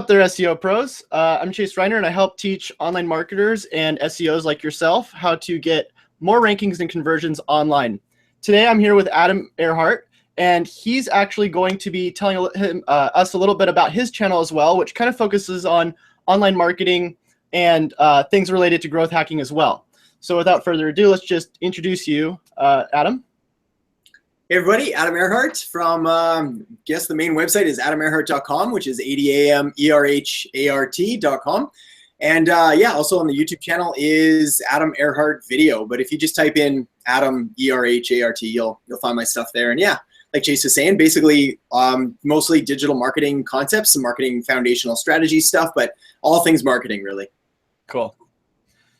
up there, SEO pros? I'm Chase Reiner, and I help teach online marketers and SEOs like yourself how to get more rankings and conversions online. Today, I'm here with Adam Erhart, and he's actually going to be telling us a little bit about his channel as well, which kind of focuses on online marketing and things related to growth hacking as well. So without further ado, let's just introduce you, Adam. Hey everybody, Adam Erhart from, guess the main website is adamerhart.com, which is ADAMERHART.com. And yeah, also on the YouTube channel is Adam Erhart Video. But if you just type in Adam ERHART, you'll find my stuff there. And yeah, like Chase was saying, basically mostly digital marketing concepts, some marketing foundational strategy stuff, but all things marketing really. Cool.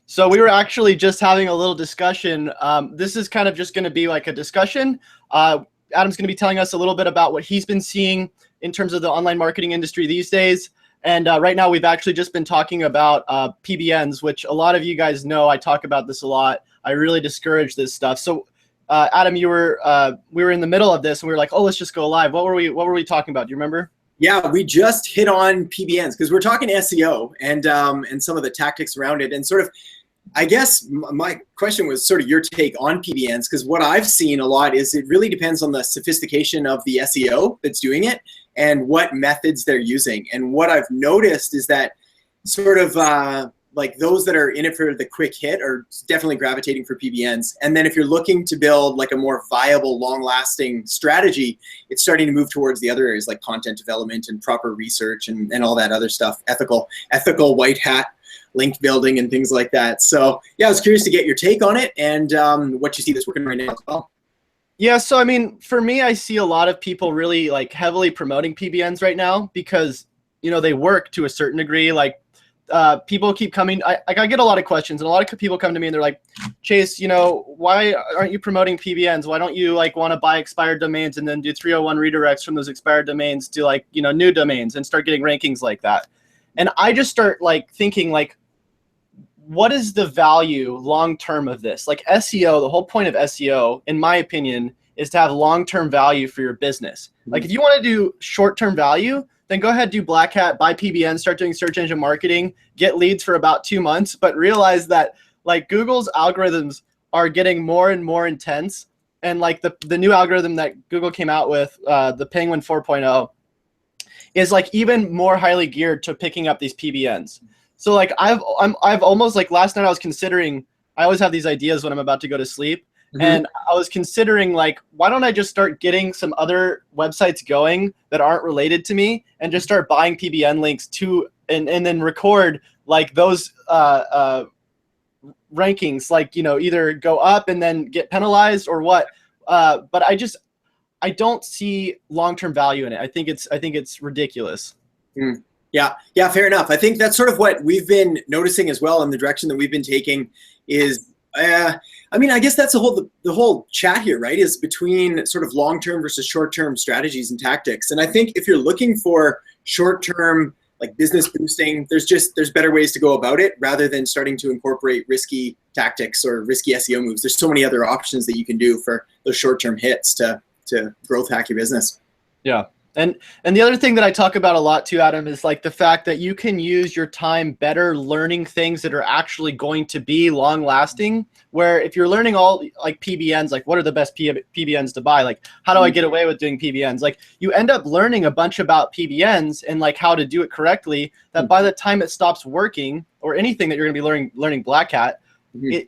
So we were actually just having a little discussion. This is kind of just going to be like a discussion. Adam's going to be telling us a little bit about what he's been seeing in terms of the online marketing industry these days. And right now we've actually just been talking about PBNs, which a lot of you guys know. I talk about this a lot. I really discourage this stuff. So Adam, we were in the middle of this and we were like, oh, let's just go live. What were we talking about? Do you remember? Yeah, we just hit on PBNs because we're talking SEO and some of the tactics around it. And sort of, I guess my question was sort of your take on PBNs, because what I've seen a lot is it really depends on the sophistication of the SEO that's doing it and what methods they're using. And what I've noticed is that sort of like those that are in it for the quick hit are definitely gravitating for PBNs. And then if you're looking to build like a more viable, long-lasting strategy, it's starting to move towards the other areas like content development and proper research and all that other stuff, ethical white hat link building and things like that. So yeah, I was curious to get your take on it and what you see that's working right now as well. Yeah, so I mean, for me, I see a lot of people really like heavily promoting PBNs right now because, you know, they work to a certain degree. Like people keep coming. I get a lot of questions, and a lot of people come to me and they're like, Chase, you know, why aren't you promoting PBNs? Why don't you like want to buy expired domains and then do 301 redirects from those expired domains to like, you know, new domains and start getting rankings like that? And I just start like thinking like, what is the value long-term of this? Like SEO, the whole point of SEO, in my opinion, is to have long-term value for your business. Like if you want to do short-term value, then go ahead, do Black Hat, buy PBN, start doing search engine marketing, get leads for about 2 months, but realize that like Google's algorithms are getting more and more intense. And like the new algorithm that Google came out with, the Penguin 4.0, is like even more highly geared to picking up these PBNs. So like I've almost like last night I was considering, I always have these ideas when I'm about to go to sleep. And I was considering like, why don't I just start getting some other websites going that aren't related to me and just start buying PBN links to, and then record like those rankings, like, you know, either go up and then get penalized or what. But I don't see long-term value in it. I think it's ridiculous. Yeah, fair enough. I think that's sort of what we've been noticing as well, in the direction that we've been taking is, I mean, I guess that's the whole chat here, right? Is between sort of long-term versus short-term strategies and tactics. And I think if you're looking for short-term like business boosting, there's better ways to go about it rather than starting to incorporate risky tactics or risky SEO moves. There's so many other options that you can do for those short-term hits to growth hack your business. Yeah. And the other thing that I talk about a lot too, Adam, is like the fact that you can use your time better learning things that are actually going to be long lasting. Where if you're learning all like PBNs, like what are the best PBNs to buy? Like how do I get away with doing PBNs? Like you end up learning a bunch about PBNs and like how to do it correctly, that by the time it stops working, or anything that you're going to be learning Black Hat, you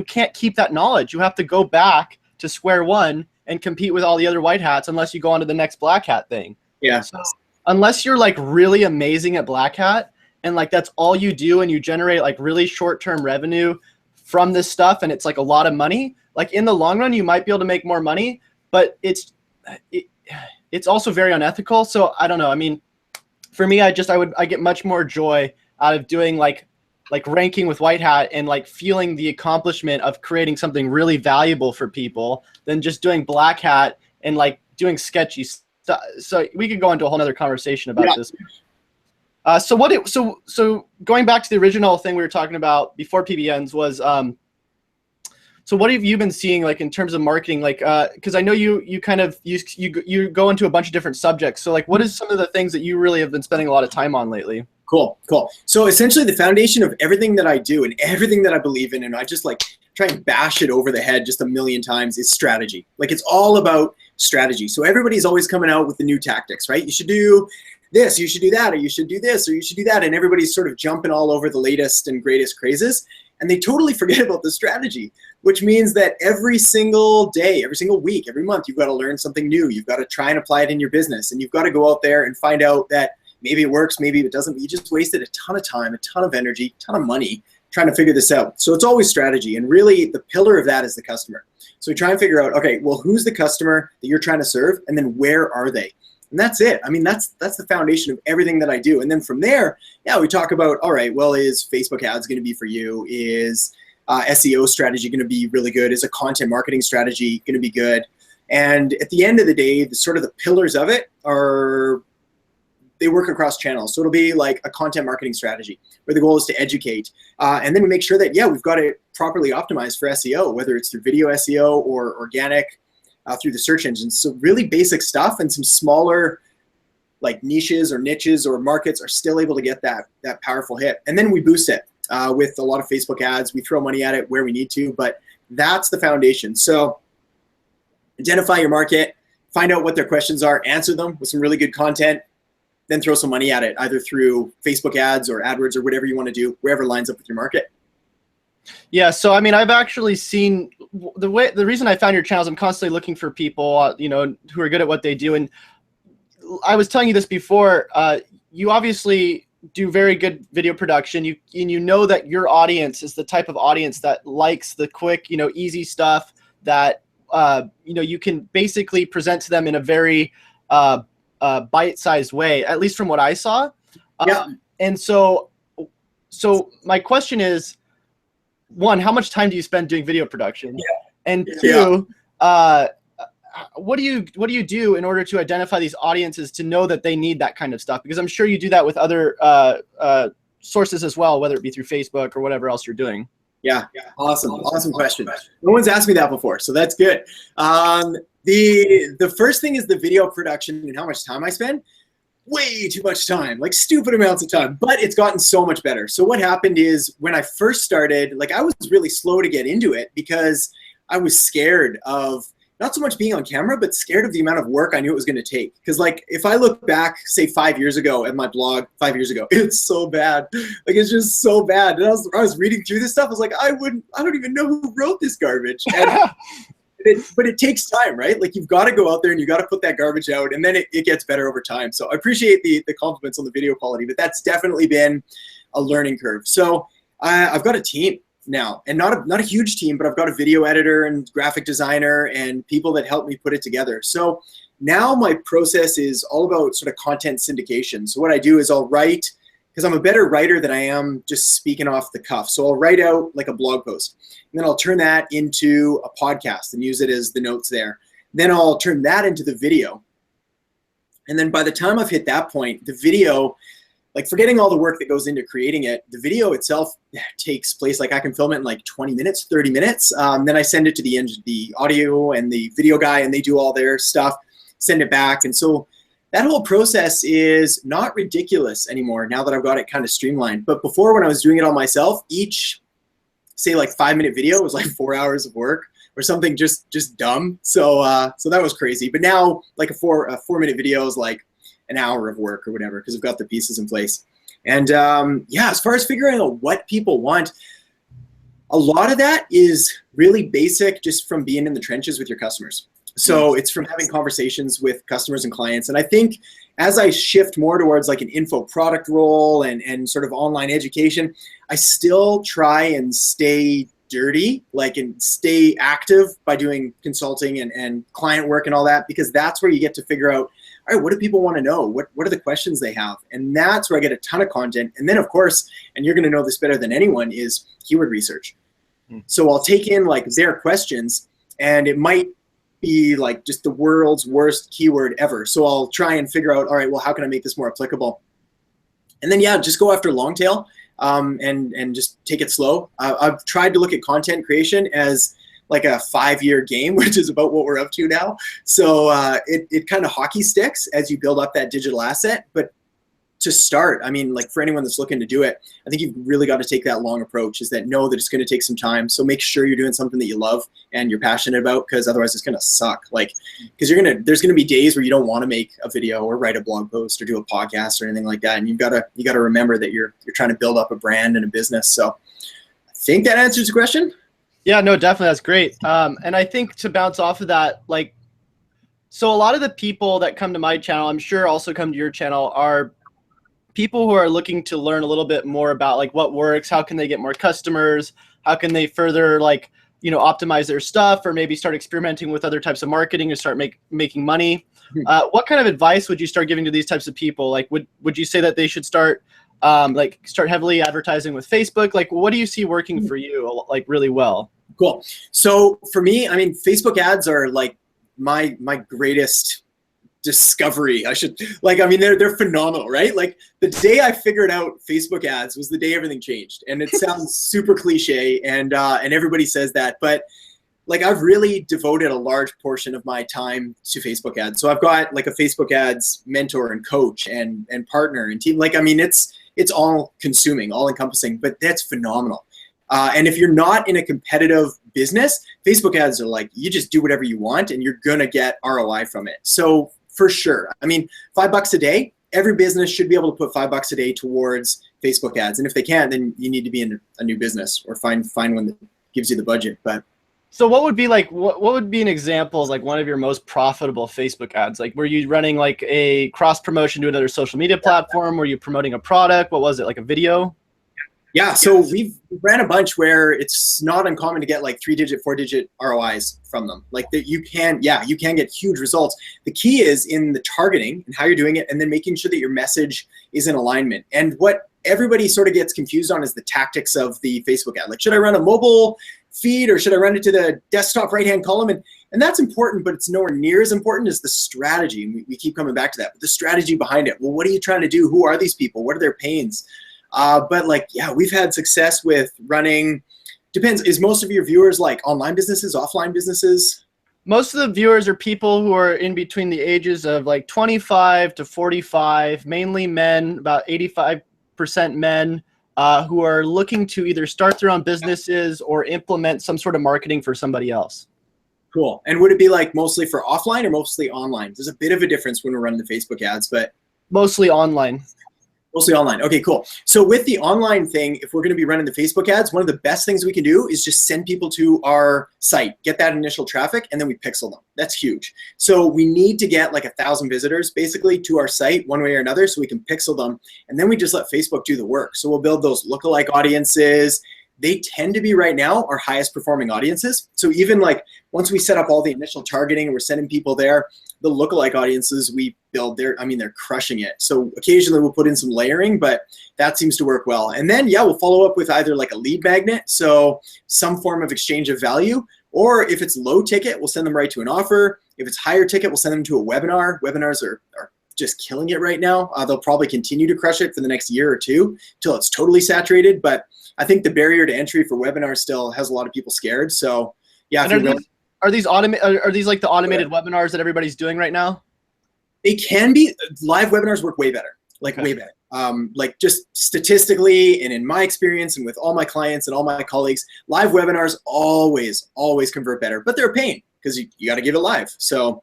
can't keep that knowledge. You have to go back to square one and compete with all the other white hats unless you go on to the next Black Hat thing. Yeah. So unless you're like really amazing at Black Hat and like that's all you do and you generate like really short-term revenue from this stuff and it's like a lot of money, like in the long run you might be able to make more money, but it's also very unethical. So I don't know. I mean, for me, I get much more joy out of doing like ranking with white hat and like feeling the accomplishment of creating something really valuable for people than just doing Black Hat and like doing sketchy stuff. So we could go into a whole nother conversation about this. So going back to the original thing we were talking about before PBNs was So what have you been seeing like in terms of marketing? Like, because I know you kind of you go into a bunch of different subjects. So like, what is some of the things that you really have been spending a lot of time on lately? Cool. So essentially the foundation of everything that I do and everything that I believe in, and I just like try and bash it over the head just a million times, is strategy. Like, it's all about strategy. So everybody's always coming out with the new tactics, right? You should do this, you should do that, or you should do this, or you should do that. And everybody's sort of jumping all over the latest and greatest crazes. And they totally forget about the strategy, which means that every single day, every single week, every month, you've got to learn something new. You've got to try and apply it in your business. And you've got to go out there and find out that maybe it works, maybe it doesn't. You just wasted a ton of time, a ton of energy, a ton of money trying to figure this out. So it's always strategy. And really the pillar of that is the customer. So we try and figure out, okay, well, who's the customer that you're trying to serve? And then where are they? And that's it. I mean, that's the foundation of everything that I do. And then from there, yeah, we talk about, all right, well, is Facebook ads going to be for you? Is SEO strategy going to be really good? Is a content marketing strategy going to be good? And at the end of the day, the sort of the pillars of it are, they work across channels. So it'll be like a content marketing strategy where the goal is to educate. And then we make sure that, yeah, we've got it properly optimized for SEO, whether it's through video SEO or organic through the search engines. So really basic stuff, and some smaller like niches or markets are still able to get that powerful hit. And then we boost it with a lot of Facebook ads. We throw money at it where we need to, but that's the foundation. So identify your market, find out what their questions are, answer them with some really good content, then throw some money at it, either through Facebook ads or AdWords or whatever you want to do, wherever lines up with your market. Yeah, so I mean, I've actually seen the reason I found your channel is I'm constantly looking for people, you know, who are good at what they do. And I was telling you this before. You obviously do very good video production. You know that your audience is the type of audience that likes the quick, you know, easy stuff that you know, you can basically present to them in a very bite-sized way, at least from what I saw. Yeah. And so my question is, one, how much time do you spend doing video production? Yeah. And two, what do you do in order to identify these audiences to know that they need that kind of stuff? Because I'm sure you do that with other sources as well, whether it be through Facebook or whatever else you're doing. Yeah. Awesome question. No one's asked me that before, so that's good. The first thing is the video production and how much time I spend. Way too much time, like stupid amounts of time, but it's gotten so much better. So what happened is, when I first started, like, I was really slow to get into it because I was scared of not so much being on camera, but scared of the amount of work I knew it was going to take. Because like, if I look back, say 5 years ago at my blog, 5 years ago, it's so bad. Like, it's just so bad. And I was reading through this stuff. I was like, I don't even know who wrote this garbage. And but it takes time, right? Like, you've got to go out there and you got to put that garbage out, and then it gets better over time. So I appreciate the compliments on the video quality, but that's definitely been a learning curve. So I've got a team now, and not a huge team, but I've got a video editor and graphic designer and people that help me put it together. So now my process is all about sort of content syndication. So what I do is I'll write, because I'm a better writer than I am just speaking off the cuff. So I'll write out like a blog post, and then I'll turn that into a podcast and use it as the notes there. Then I'll turn that into the video. And then by the time I've hit that point, the video, like, forgetting all the work that goes into creating it, the video itself takes place, like, I can film it in like 20 minutes, 30 minutes. Then I send it to the audio and the video guy, and they do all their stuff, send it back. And so that whole process is not ridiculous anymore now that I've got it kind of streamlined. But before, when I was doing it all myself, each, say, like 5-minute video was like 4 hours of work or something just dumb. So that was crazy. But now, like, a 4-minute video is like an hour of work or whatever, because I've got the pieces in place. And yeah, as far as figuring out what people want, a lot of that is really basic, just from being in the trenches with your customers. So it's from having conversations with customers and clients. And I think as I shift more towards like an info product role and sort of online education, I still try and stay dirty, like, and stay active by doing consulting and client work and all that, because that's where you get to figure out, all right, what do people want to know? What are the questions they have? And that's where I get a ton of content. And then, of course, and you're going to know this better than anyone, is keyword research. So I'll take in like their questions, and it might be like just the world's worst keyword ever. So I'll try and figure out, all right, well, how can I make this more applicable? And then, yeah, just go after long tail and just take it slow. I've tried to look at content creation as like a 5-year game, which is about what we're up to now. So it kind of hockey sticks as you build up that digital asset. But to start, I mean, like for anyone that's looking to do it, I think you've really got to take that long approach, is that know that it's going to take some time. So make sure you're doing something that you love and you're passionate about, because otherwise it's going to suck. Like, because there's going to be days where you don't want to make a video or write a blog post or do a podcast or anything like that. And you got to remember that you're trying to build up a brand and a business. So I think that answers the question. Yeah, no, definitely. That's great. And I think to bounce off of that, like, so a lot of the people that come to my channel, I'm sure also come to your channel, are people who are looking to learn a little bit more about like what works, how can they get more customers, how can they further like, you know, optimize their stuff, or maybe start experimenting with other types of marketing to start making money. What kind of advice would you start giving to these types of people? Like, would you say that they should start heavily advertising with Facebook? Like, what do you see working for you like really well? Cool. So for me, I mean, Facebook ads are like my greatest discovery. They're phenomenal, right? Like the day I figured out Facebook ads was the day everything changed. And it sounds super cliche, and everybody says that, but like I've really devoted a large portion of my time to Facebook ads. So I've got like a Facebook ads mentor and coach and partner and team. Like, I mean, it's all consuming, all encompassing, but that's phenomenal. And if you're not in a competitive business, Facebook ads are like, you just do whatever you want and you're going to get ROI from it. So for sure. I mean, $5 a day, every business should be able to put $5 a day towards Facebook ads. And if they can't, then you need to be in a new business or find one that gives you the budget. But so what would be like, what would be an example of like one of your most profitable Facebook ads? Like, were you running like a cross promotion to another social media platform? Were you promoting a product? What was it, like a video? Yeah, so we've ran a bunch where it's not uncommon to get like 3-digit, 4-digit ROIs from them. Like that you can get huge results. The key is in the targeting and how you're doing it, and then making sure that your message is in alignment. And what everybody sort of gets confused on is the tactics of the Facebook ad. Like, should I run a mobile feed or should I run it to the desktop right-hand column? And that's important, but it's nowhere near as important as the strategy. And we keep coming back to that, but the strategy behind it. Well, what are you trying to do? Who are these people? What are their pains? But like, yeah, we've had success with running, depends. Is most of your viewers like online businesses, offline businesses? Most of the viewers are people who are in between the ages of like 25 to 45, mainly men, about 85% men, who are looking to either start their own businesses or implement some sort of marketing for somebody else. Cool. And would it be like mostly for offline or mostly online? There's a bit of a difference when we're running the Facebook ads, but mostly online. Mostly online. Okay, cool. So with the online thing, if we're going to be running the Facebook ads, one of the best things we can do is just send people to our site, get that initial traffic, and then we pixel them. That's huge. So we need to get like 1,000 visitors basically to our site one way or another so we can pixel them. And then we just let Facebook do the work. So we'll build those lookalike audiences. They tend to be right now our highest performing audiences. So even like once we set up all the initial targeting and we're sending people there, the lookalike audiences we build, they're crushing it. So occasionally we'll put in some layering, but that seems to work well. And then, yeah, we'll follow up with either like a lead magnet, so some form of exchange of value, or if it's low ticket, we'll send them right to an offer. If it's higher ticket, we'll send them to a webinar. Webinars are just killing it right now. They'll probably continue to crush it for the next year or two till it's totally saturated. But I think the barrier to entry for webinars still has a lot of people scared. So yeah. Are these like the automated webinars that everybody's doing right now? They can be. Live webinars work way better, like way better. Like just statistically and in my experience and with all my clients and all my colleagues, live webinars always convert better, but they're a pain because you got to give it live. So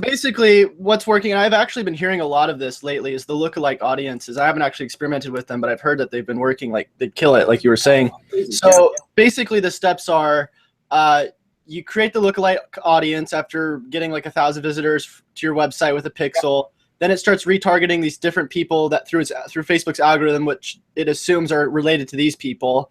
basically what's working, and I've actually been hearing a lot of this lately, is the lookalike audiences. I haven't actually experimented with them, but I've heard that they've been working, like they kill it, like you were saying. So basically the steps are, you create the lookalike audience after getting like 1,000 visitors to your website with a pixel. Then it starts retargeting these different people that through Facebook's algorithm, which it assumes are related to these people.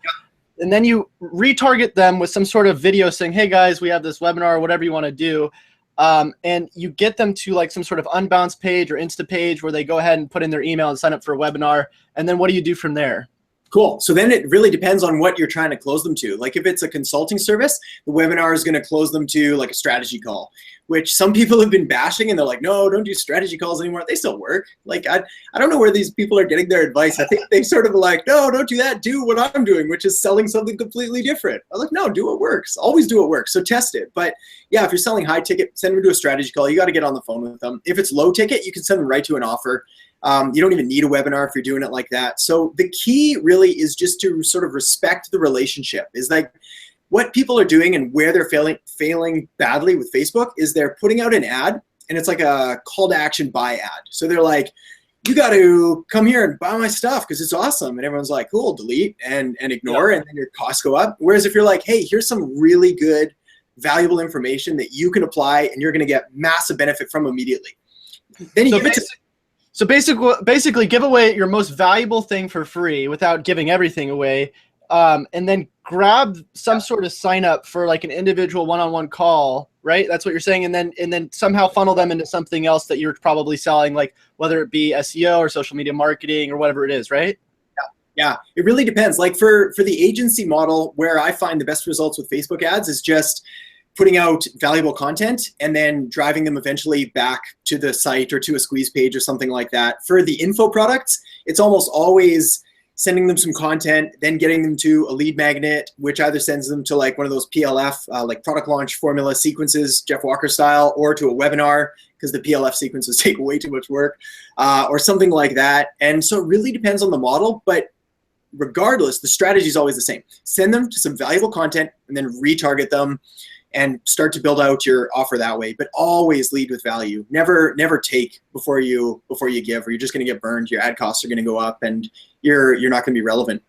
And then you retarget them with some sort of video saying, hey guys, we have this webinar or whatever you want to do. And you get them to like some sort of Unbounce page or Insta page where they go ahead and put in their email and sign up for a webinar. And then what do you do from there? Cool. So then it really depends on what you're trying to close them to. Like if it's a consulting service, the webinar is going to close them to like a strategy call, which some people have been bashing and they're like, no, don't do strategy calls anymore. They still work. Like I don't know where these people are getting their advice. I think they sort of like, no, don't do that. Do what I'm doing, which is selling something completely different. I'm like, no, do what works. Always do what works. So test it. But yeah, if you're selling high ticket, send them to a strategy call. You got to get on the phone with them. If it's low ticket, you can send them right to an offer. You don't even need a webinar if you're doing it like that. So the key really is just to sort of respect the relationship. Is like what people are doing and where they're failing badly with Facebook is they're putting out an ad and it's like a call to action buy ad. So they're like, you got to come here and buy my stuff because it's awesome. And everyone's like, cool, delete and ignore, and then your costs go up. Whereas if you're like, hey, here's some really good, valuable information that you can apply and you're going to get massive benefit from immediately. Then you give it to So basically give away your most valuable thing for free without giving everything away, and then grab some sort of sign up for like an individual one-on-one call, right? That's what you're saying, and then somehow funnel them into something else that you're probably selling, like whether it be SEO or social media marketing or whatever it is, right? Yeah, it really depends. Like for the agency model, where I find the best results with Facebook ads is just putting out valuable content and then driving them eventually back to the site or to a squeeze page or something like that. For the info products, it's almost always sending them some content, then getting them to a lead magnet, which either sends them to like one of those PLF, like product launch formula sequences, Jeff Walker style, or to a webinar, because the PLF sequences take way too much work, or something like that. And so it really depends on the model, but regardless, the strategy is always the same. Send them to some valuable content and then retarget them and start to build out your offer that way. But always lead with value. Never take before you give, or you're just going to get burned. Your ad costs are going to go up and you're not going to be relevant.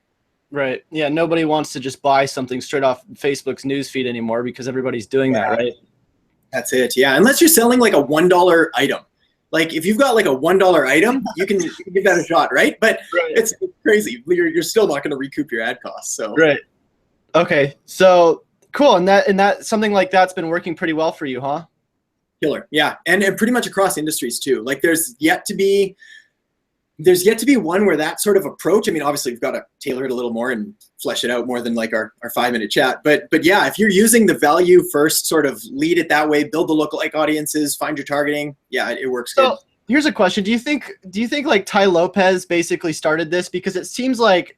Right. Yeah. Nobody wants to just buy something straight off Facebook's newsfeed anymore because everybody's doing that, right? That's it. Yeah. Unless you're selling like a $1 item. Like if you've got like a $1 item, you can give that a shot, right? But It's crazy. You're still not going to recoup your ad costs. So right. Okay. So cool. And that something like that's been working pretty well for you, huh? Killer. Yeah. And pretty much across industries too. Like there's yet to be one where that sort of approach, I mean, obviously we've got to tailor it a little more and flesh it out more than like our 5-minute chat. But yeah, if you're using the value first, sort of lead it that way, build the lookalike audiences, find your targeting. Yeah, it works good. Here's a question. Do you think like Ty Lopez basically started this? Because it seems like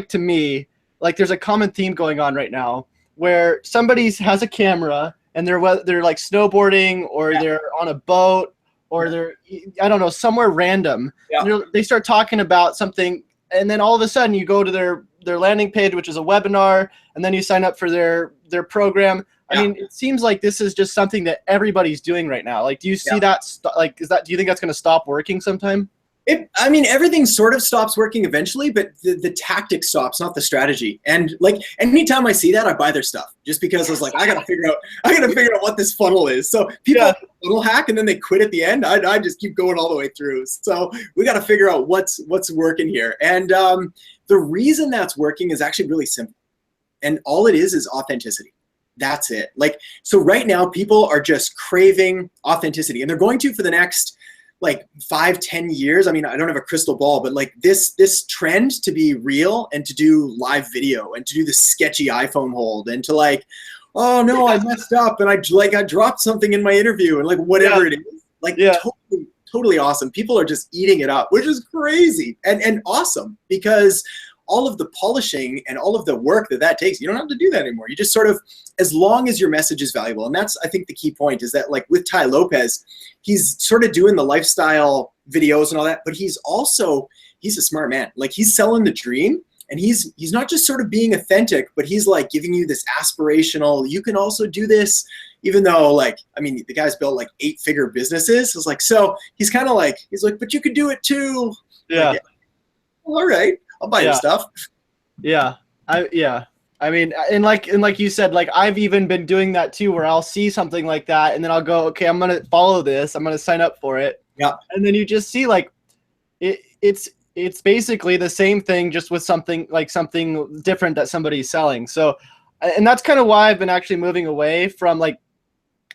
to me, like there's a common theme going on right now where somebody has a camera and they're like snowboarding or they're on a boat or they're, I don't know, somewhere random. Yeah. They start talking about something, and then all of a sudden you go to their landing page, which is a webinar, and then you sign up for their program. Yeah. I mean, it seems like this is just something that everybody's doing right now. Like, do you see that? Do you think that's going to stop working sometime? I mean, everything sort of stops working eventually, but the tactic stops, not the strategy. And like anytime I see that, I buy their stuff just because I was like, I gotta figure out what this funnel is. So people funnel hack and then they quit at the end. I just keep going all the way through. So we got to figure out what's working here. And the reason that's working is actually really simple. And all it is authenticity. That's it. Like, so right now people are just craving authenticity, and they're going to for the next like 5-10 years. I mean, I don't have a crystal ball, but like this trend to be real and to do live video and to do the sketchy iPhone hold and to like, oh no, I messed up and I dropped something in my interview and like whatever it is, like totally awesome. People are just eating it up, which is crazy and awesome, because all of the polishing and all of the work that takes, you don't have to do that anymore. You just sort of, as long as your message is valuable. And that's, I think, the key point is that like with Ty Lopez, he's sort of doing the lifestyle videos and all that, but he's a smart man. Like he's selling the dream, and he's not just sort of being authentic, but he's like giving you this aspirational, you can also do this, even though like, I mean, the guy's built like 8-figure businesses. It's like, so he's kind of like, he's like, but you could do it too. Yeah. Like, all right. I'll buy your stuff. Yeah. I mean, and like you said, like I've even been doing that too, where I'll see something like that and then I'll go, okay, I'm going to follow this. I'm going to sign up for it. Yeah. And then you just see like it's basically the same thing, just with something different that somebody's selling. So, and that's kind of why I've been actually moving away from like,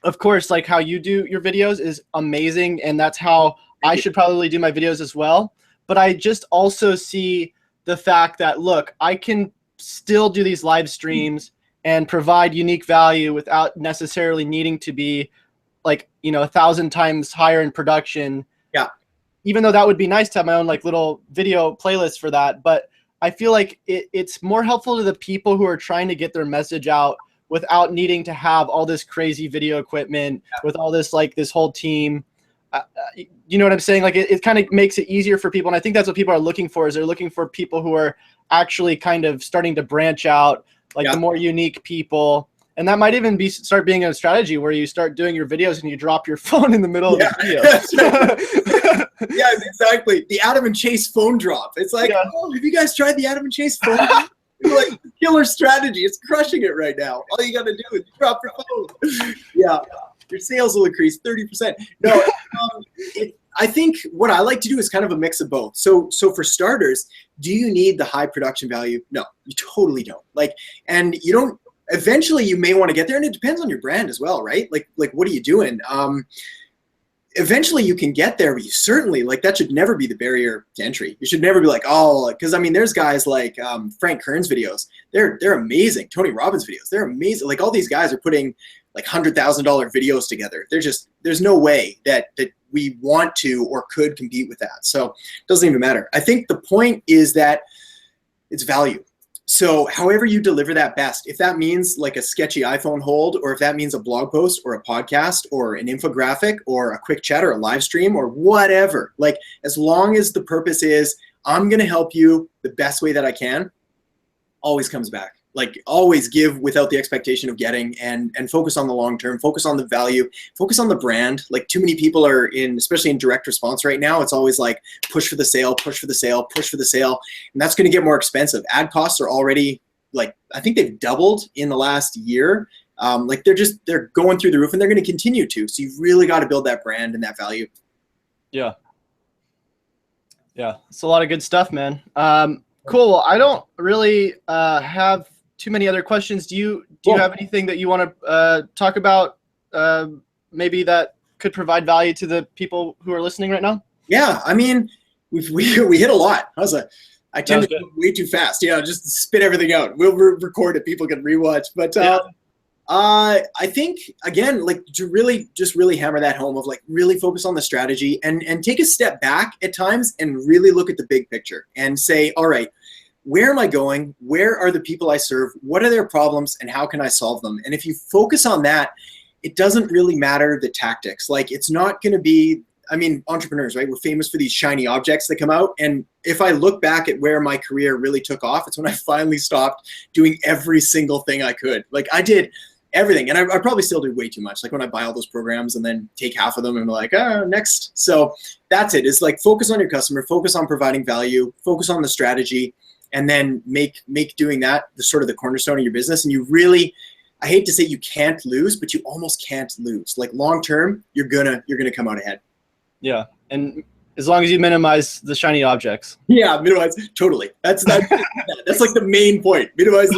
of course, like how you do your videos is amazing. And that's how I should probably do my videos as well. But I just also see the fact that, look, I can still do these live streams and provide unique value without necessarily needing to be like, 1,000 times higher in production. Yeah. Even though that would be nice to have my own like little video playlist for that. But I feel like it's more helpful to the people who are trying to get their message out without needing to have all this crazy video equipment with all this, like this whole team. You know what I'm saying? Like it kind of makes it easier for people. And I think that's what people are looking for, is they're looking for people who are actually kind of starting to branch out, like the more unique people. And that might even start being a strategy where you start doing your videos and you drop your phone in the middle of the video. Yeah, exactly. The Adam and Chase phone drop. It's like, oh, have you guys tried the Adam and Chase phone drop? It's like killer strategy. It's crushing it right now. All you got to do is drop your phone. Yeah, your sales will increase 30%. No, I think what I like to do is kind of a mix of both. So for starters, do you need the high production value? No, you totally don't. And you don't. Eventually, you may want to get there, and it depends on your brand as well, right? Like what are you doing? Eventually you can get there, but you certainly, that should never be the barrier to entry. You should never be like, oh, because I mean, there's guys like Frank Kern's videos. They're amazing. Tony Robbins videos. They're amazing. Like all these guys are putting like $100,000 videos together. There's no way that we want to or could compete with that. So it doesn't even matter. I think the point is that it's value. So however you deliver that best, if that means like a sketchy iPhone hold, or if that means a blog post or a podcast or an infographic or a quick chat or a live stream or whatever, like as long as the purpose is I'm going to help you the best way that I can, always comes back. Like always give without the expectation of getting, and focus on the long term, focus on the value, focus on the brand. Like too many people are especially in direct response right now, it's always like push for the sale, push for the sale, push for the sale. And that's going to get more expensive. Ad costs are already I think they've doubled in the last year. They're going through the roof, and they're going to continue to. So you've really got to build that brand and that value. Yeah. Yeah. It's a lot of good stuff, man. Cool. Well, I don't really have too many other questions. Do you have anything that you want to talk about maybe that could provide value to the people who are listening right now? Yeah, I mean, we hit a lot. I tend to go way too fast. Just spit everything out. We'll record it. People can rewatch. But I think, again, to really hammer that home of really focus on the strategy and take a step back at times and really look at the big picture and say, all right, where am I going? Where are the people I serve? What are their problems and how can I solve them? And if you focus on that, it doesn't really matter the tactics. It's not going to be, entrepreneurs, right? We're famous for these shiny objects that come out. And if I look back at where my career really took off, it's when I finally stopped doing every single thing I could. I did everything. And I probably still do way too much. When I buy all those programs and then take half of them and be like, next. So that's it. It's focus on your customer, focus on providing value, focus on the strategy, and then make doing that the sort of the cornerstone of your business. And you really, I hate to say you can't lose, but you almost can't lose. Long term, you're gonna come out ahead. Yeah. And as long as you minimize the shiny objects. Yeah, minimize. Totally. That's the main point. Minimize.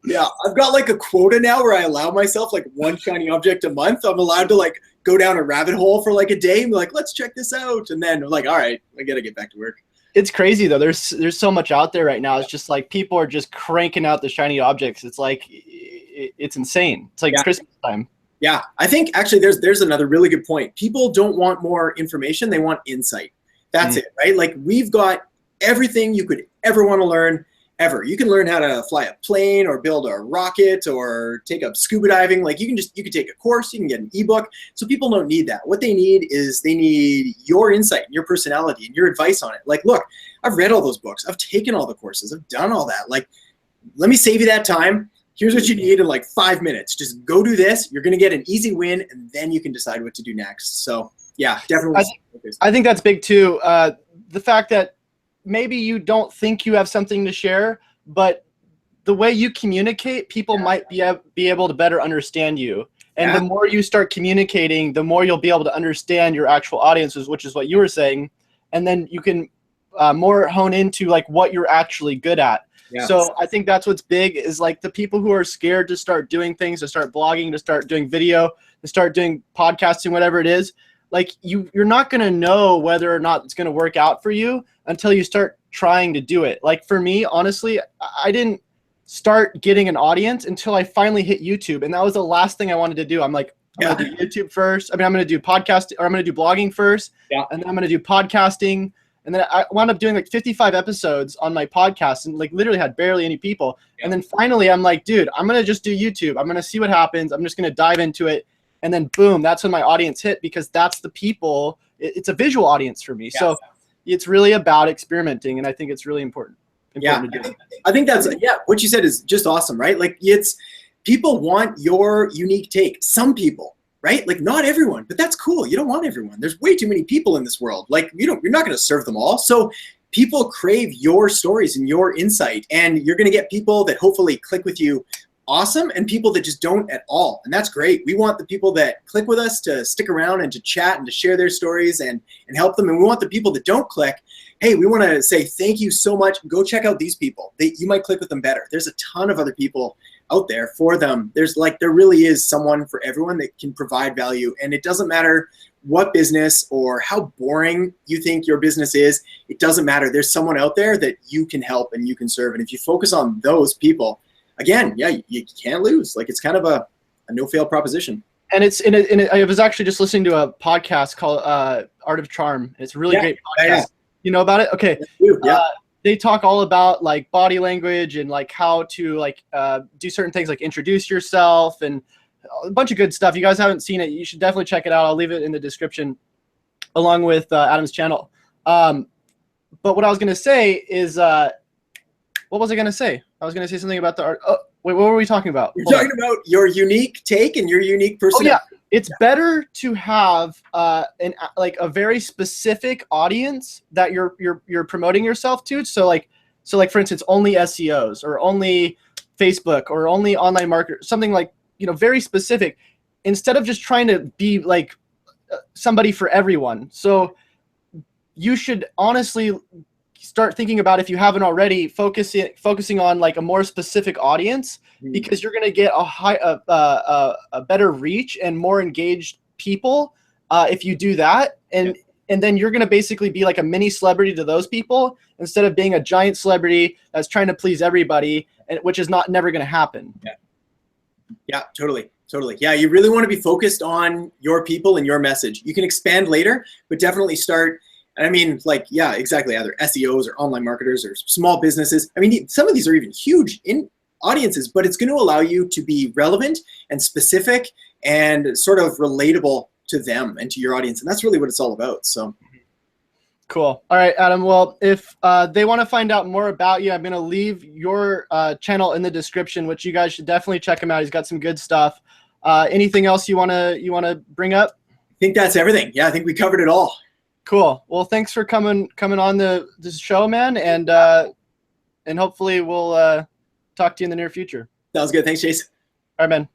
Yeah, I've got a quota now where I allow myself one shiny object a month. I'm allowed to go down a rabbit hole for a day and be let's check this out. And then all right, I gotta get back to work. It's crazy though. There's so much out there right now. It's just people are just cranking out the shiny objects. It's it's insane. It's Christmas time. Yeah, I think actually there's another really good point. People don't want more information. They want insight. That's it, right? We've got everything you could ever want to learn ever. You can learn how to fly a plane or build a rocket or take up scuba diving. You could take a course, you can get an ebook. So people don't need that. What they need is they need your insight and your personality and your advice on it. Look, I've read all those books. I've taken all the courses. I've done all that. Let me save you that time. Here's what you need in 5 minutes. Just go do this. You're going to get an easy win, and then you can decide what to do next. So yeah, definitely. I think that's big too. The fact that maybe you don't think you have something to share, but the way you communicate, people might be able to better understand you. And the more you start communicating, the more you'll be able to understand your actual audiences, which is what you were saying. And then you can more hone into what you're actually good at. Yeah. So I think that's what's big is the people who are scared to start doing things, to start blogging, to start doing video, to start doing podcasting, whatever it is. like you're not going to know whether or not it's going to work out for you until you start trying to do it. Like for me, honestly, I didn't start getting an audience until I finally hit YouTube. And that was the last thing I wanted to do. I'm like, I'm going to do YouTube first. I mean, I'm going to do podcast, or I'm going to do blogging first. Yeah. And then I'm going to do podcasting. And then I wound up doing like 55 episodes on my podcast and like literally had barely any people. Yeah. And then finally I'm like, dude, I'm going to just do YouTube. I'm going to see what happens. I'm just going to dive into it. And then boom, that's when my audience hit, because that's the people. It's a visual audience for me. Yeah. So it's really about experimenting. And I think it's really important to do. I think that's, what you said is just awesome, right? Like it's, people want your unique take. Some people, right? Like not everyone, but that's cool. You don't want everyone. There's way too many people in this world. Like you're not going to serve them all. So people crave your stories and your insight, and you're going to get people that hopefully click with you. Awesome. And people that just don't at all. And that's great. We want the people that click with us to stick around and to chat and to share their stories and help them. And we want the people that don't click. Hey, we want to say thank you so much. Go check out these people. You might click with them better. There's a ton of other people out there for them. There really is someone for everyone that can provide value. And it doesn't matter what business or how boring you think your business is. It doesn't matter. There's someone out there that you can help and you can serve. And if you focus on those people, again, you can't lose. Like it's kind of a no-fail proposition. And I was actually just listening to a podcast called Art of Charm. It's a really great podcast. Yeah. You know about it? Okay. They talk all about like body language and like how to like do certain things, like introduce yourself and a bunch of good stuff. You guys haven't seen it, you should definitely check it out. I'll leave it in the description along with Adam's channel. But what I was going to say is, what was I going to say? I was going to say something about the art. Oh, wait, what were we talking about? You're talking about your unique take and your unique personality. Oh, yeah. It's better to have like a very specific audience that you're promoting yourself to. So like for instance, only SEOs or only Facebook or only online marketers, something like, very specific, instead of just trying to be like somebody for everyone. So you should honestly start thinking about, if you haven't already, focusing on like a more specific audience, because you're going to get a better reach and more engaged people if you do that. And then you're going to basically be like a mini celebrity to those people, instead of being a giant celebrity that's trying to please everybody, and which is never going to happen. Yeah, totally. Yeah, you really want to be focused on your people and your message. You can expand later, but definitely start. And I mean, like, yeah, exactly. Either SEOs or online marketers or small businesses. I mean, some of these are even huge in audiences, but it's going to allow you to be relevant and specific and sort of relatable to them and to your audience. And that's really what it's all about. So cool. All right, Adam. Well, if they want to find out more about you, I'm going to leave your channel in the description, which you guys should definitely check him out. He's got some good stuff. Anything else you want to bring up? I think that's everything. Yeah, I think we covered it all. Cool. Well, thanks for coming on this show, man, and hopefully we'll talk to you in the near future. Sounds good. Thanks, Chase. All right, man.